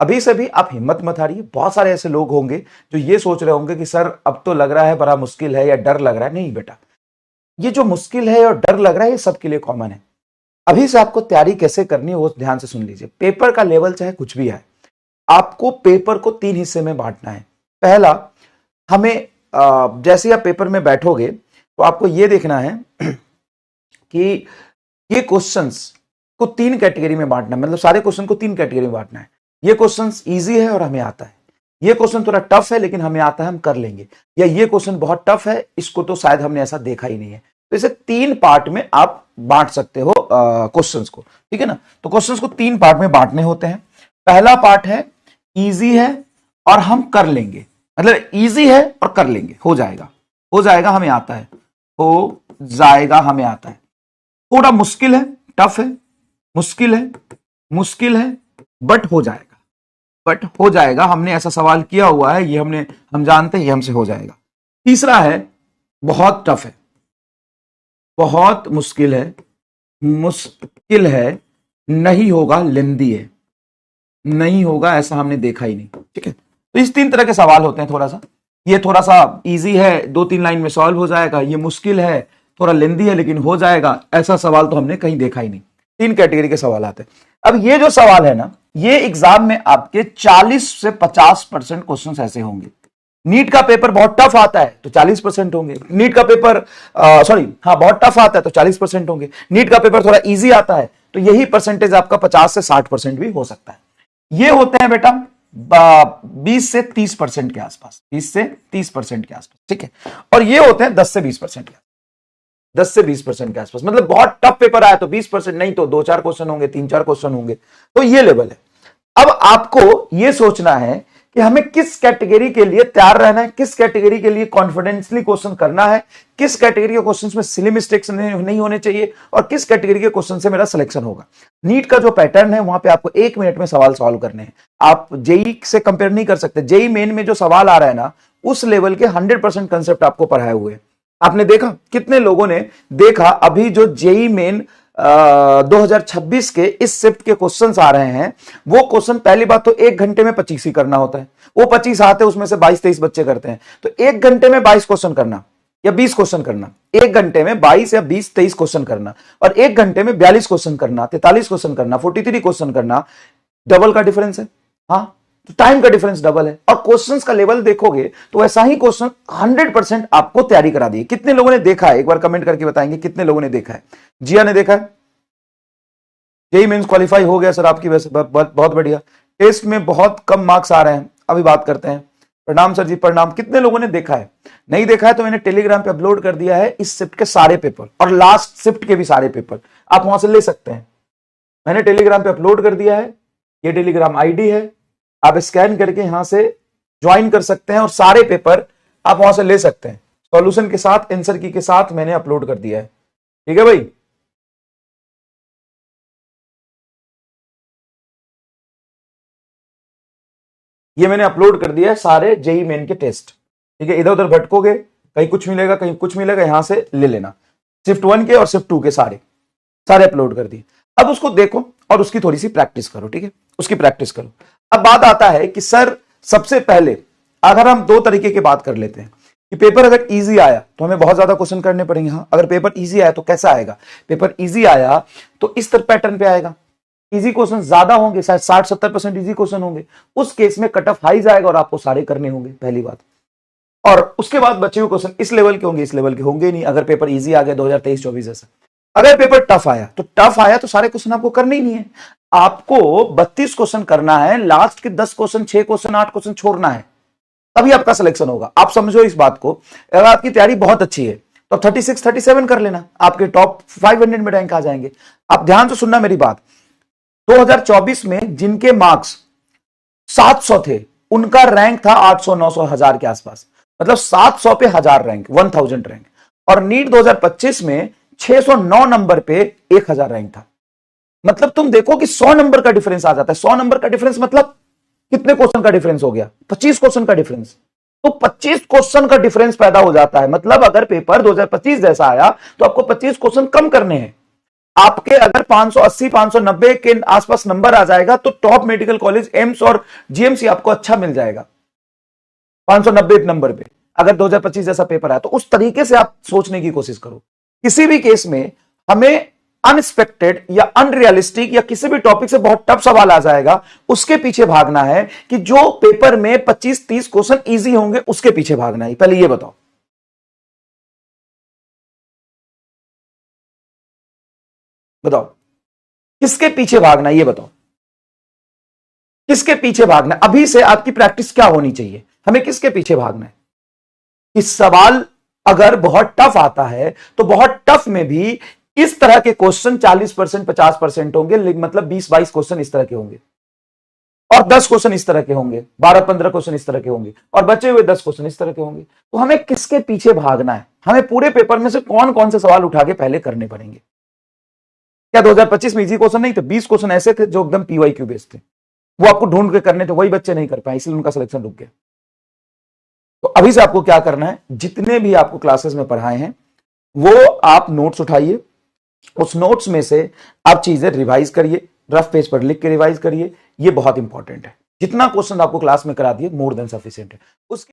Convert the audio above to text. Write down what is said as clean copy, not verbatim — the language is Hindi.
अभी से भी आप हिम्मत मत हारिए। बहुत सारे ऐसे लोग होंगे जो ये सोच रहे होंगे कि सर अब तो लग रहा है बड़ा मुश्किल है या डर लग रहा है। नहीं बेटा, ये जो मुश्किल है और डर लग रहा है ये सबके लिए कॉमन है। अभी से आपको तैयारी कैसे करनी है वो ध्यान से सुन लीजिए। पेपर का लेवल चाहे कुछ भी है, आपको पेपर को 3 हिस्से में बांटना है। पहला, हमें जैसे ही आप पेपर में बैठोगे तो आपको ये देखना है कि ये क्वेश्चंस को 3 कैटेगरी में बांटना है, मतलब सारे क्वेश्चन को 3 कैटेगरी में बांटना है। ये क्वेश्चंस इजी है और हमें आता है, ये क्वेश्चन थोड़ा टफ है लेकिन हमें आता है, हम कर लेंगे, या ये क्वेश्चन बहुत टफ है, इसको तो शायद हमने ऐसा देखा ही नहीं है। तो इसे 3 पार्ट में आप बांट सकते हो क्वेश्चंस को, ठीक है ना। तो क्वेश्चंस को 3 पार्ट में बांटने होते हैं। पहला पार्ट है इजी है और हम कर लेंगे, मतलब इजी है और कर लेंगे, हो जाएगा हमें आता है, हो जाएगा हमें आता है। थोड़ा मुश्किल है, टफ है, मुश्किल है बट हो जाएगा, हमने ऐसा सवाल किया हुआ है, ये हम जानते हैं ये हमसे हो जाएगा। तीसरा है बहुत टफ है, बहुत मुश्किल है, नहीं होगा, लेंदी है, नहीं होगा, ऐसा हमने देखा ही नहीं, ठीक है। तो इस 3 तरह के सवाल होते हैं। ये थोड़ा सा इजी है, 2-3 लाइन में सॉल्व हो जाएगा, ये मुश्किल है, थोड़ा लेंदी है लेकिन हो जाएगा, ऐसा सवाल तो हमने कहीं देखा ही नहीं। 3 कैटेगरी के सवाल आते हैं। अब ये जो सवाल है ना, ये एग्जाम में आपके 40 से 50% क्वेश्चंस ऐसे होंगे। नीट का पेपर बहुत टफ आता है तो 40% होंगे, नीट का पेपर बहुत टफ आता है तो 40% होंगे, नीट का पेपर थोड़ा इजी आता है तो यही परसेंटेज आपका 50 से 60% भी हो सकता है। ये होते हैं बेटा 20 से 30% के आसपास, 20 से 30% के आसपास, ठीक है। और ये होते हैं 10 से 20% के, 10 से 20% के आसपास, मतलब बहुत टफ पेपर आया तो 20%, नहीं तो 2-4 क्वेश्चन होंगे, 3-4 क्वेश्चन होंगे, तो ये लेवल है। अब आपको ये सोचना है कि हमें किस कैटेगरी के लिए तैयार रहना है, किस कैटेगरी के लिए कॉन्फिडेंसली क्वेश्चन करना है, किस कैटेगरी के क्वेश्चन में सिली मिस्टेक्स नहीं होने चाहिए, और किस कैटेगरी के क्वेश्चन से मेरा सिलेक्शन होगा। नीट का जो पैटर्न है वहां पे आपको 1 मिनट में सवाल सॉल्व करने हैं। आप जेई से कंपेयर नहीं कर सकते। जेई मेन में जो सवाल आ रहा है ना, उस लेवल के 100% कंसेप्ट आपको पढ़ाए हुए हैं। आपने देखा, कितने लोगों ने देखा अभी जो जेई मेन 2026 के इस शिफ्ट के क्वेश्चंस आ रहे हैं, वो क्वेश्चन पहली बात तो 1 घंटे में 25 ही करना होता है। वो 25 आते हैं, उसमें से 22-23 बच्चे करते हैं, तो 1 घंटे में 22 क्वेश्चन करना या 20 क्वेश्चन करना, 1 घंटे में 22 या 20-23 क्वेश्चन करना, और 1 घंटे में 42 क्वेश्चन करना, 43 क्वेश्चन करना, 43 क्वेश्चन करना, डबल का डिफरेंस है। हाँ, तो टाइम का डिफरेंस डबल है, और क्वेश्चंस का लेवल देखोगे तो ऐसा ही क्वेश्चन 100% आपको तैयारी करा दी। कितने लोगों ने देखा है, एक बार कमेंट करके बताएंगे कितने लोगों ने देखा है। जिया ने देखा है, जेई मेंस क्वालिफाई हो गया सर आपकी, वैसे बहुत बढ़िया। टेस्ट में बहुत कम मार्क्स आ रहे हैं, अभी बात करते हैं। प्रणाम सर जी, प्रणाम। कितने लोगों ने देखा है? नहीं देखा है तो मैंने टेलीग्राम पे अपलोड कर दिया है इस शिफ्ट के सारे पेपर और लास्ट शिफ्ट के भी सारे पेपर, आप वहां से ले सकते हैं। मैंने टेलीग्राम पे अपलोड कर दिया है, ये टेलीग्राम आईडी है, आप स्कैन करके यहां से ज्वाइन कर सकते हैं और सारे पेपर आप वहां से ले सकते हैं। सॉल्यूशन के साथ, आंसर की के साथ मैंने अपलोड कर दिया है, ठीक है भाई। ये मैंने अपलोड कर दिया है सारे जेई मेन के टेस्ट, ठीक है। इधर उधर भटकोगे, कहीं कुछ मिलेगा कहीं कुछ मिलेगा, यहां से ले लेना। शिफ्ट 1 के और शिफ्ट 2 के सारे अपलोड कर दिए। अब उसको देखो और उसकी थोड़ी सी प्रैक्टिस करो, ठीक है, उसकी प्रैक्टिस करो। अब बात आता है कि सर सबसे पहले अगर हम 2 तरीके की बात कर लेते हैं कि पेपर अगर इजी आया तो हमें बहुत ज्यादा क्वेश्चन करने पड़ेंगे। हाँ, अगर पेपर इजी आया तो कैसा आएगा? पेपर इजी आया तो इस तरह पैटर्न पे आएगा, इजी क्वेश्चन ज्यादा होंगे, शायद 60-70% इजी क्वेश्चन होंगे। उस केस में कट ऑफ हाई जाएगा और आपको सारे करने होंगे, पहली बात। और उसके बाद बचे हुए क्वेश्चन इस लेवल के होंगे, इस लेवल के होंगे नहीं, अगर पेपर इजी आ गया 2023-24 जैसा। अगर पेपर टफ आया तो सारे क्वेश्चन आपको करने ही नहीं है। आपको 32 क्वेश्चन करना है, लास्ट के 10 क्वेश्चन, 6 क्वेश्चन, 8 क्वेश्चन छोड़ना है, तभी आपका सिलेक्शन होगा। आप समझो इस बात को, अगर आपकी तैयारी बहुत अच्छी है तो 36-37 कर लेना, आपके टॉप 500 में रैंक आ जाएंगे। आप ध्यान से सुनना मेरी बात, 2024 में जिनके मार्क्स 700 थे उनका रैंक था 800-900 हजार के आसपास, मतलब 700 पे 1000 रैंक, 1000 रैंक। और नीट 2025 में 609 नंबर पे 1000 रैंक था। मतलब तुम देखो कि 100 नंबर का डिफरेंस आ जाता है। 100 नंबर का डिफरेंस मतलब कितने क्वेश्चन का डिफरेंस हो गया? 25 क्वेश्चन का डिफरेंस। तो 25 क्वेश्चन का डिफरेंस पैदा हो जाता है। मतलब अगर पेपर 2025 जैसा आया तो आपको 25 क्वेश्चन कम करने हैं। आपके अगर 580 590 के आसपास नंबर आ जाएगा तो टॉप मेडिकल कॉलेज एम्स और जीएमसी आपको अच्छा मिल जाएगा 590 नंबर पे, अगर 2025 जैसा पेपर आया तो उस तरीके से आप सोचने की कोशिश करो। किसी भी केस में हमें अनएक्सपेक्टेड या अनरियलिस्टिक या किसी भी टॉपिक से बहुत टफ सवाल आ जाएगा, उसके पीछे भागना है कि जो पेपर में 25-30 क्वेश्चन इजी होंगे उसके पीछे भागना है। पहले ये बताओ, बताओ किसके पीछे भागना है, ये बताओ किसके पीछे भागना है। अभी से आपकी प्रैक्टिस क्या होनी चाहिए, हमें किसके पीछे भागना है। इस सवाल अगर बहुत टफ आता है तो बहुत टफ में भी इस तरह के क्वेश्चन 40% 50% होंगे, मतलब 20-22 क्वेश्चन इस तरह के होंगे और 10 क्वेश्चन इस तरह के होंगे, 12-15 क्वेश्चन इस तरह के होंगे और बचे हुए 10 क्वेश्चन इस तरह के होंगे। तो हमें किसके पीछे भागना है, हमें पूरे पेपर में से कौन कौन से सवाल उठा के पहले करने पड़ेंगे। क्या 2025 में इजी क्वेश्चन नहीं थे, 20 क्वेश्चन ऐसे थे जो एकदम पीवाईक्यू बेस्ड थे, वो आपको ढूंढ के करने थे, वही बच्चे नहीं कर पाए, इसलिए उनका सिलेक्शन रुक गया। तो अभी से आपको क्या करना है, जितने भी आपको क्लासेस में पढ़ाए हैं वो आप नोट्स उठाइए, उस नोट्स में से आप चीजें रिवाइज करिए, रफ पेज पर लिख के रिवाइज करिए। ये बहुत इंपॉर्टेंट है, जितना क्वेश्चन आपको क्लास में करा दिए मोर देन सफिशिएंट है। उसके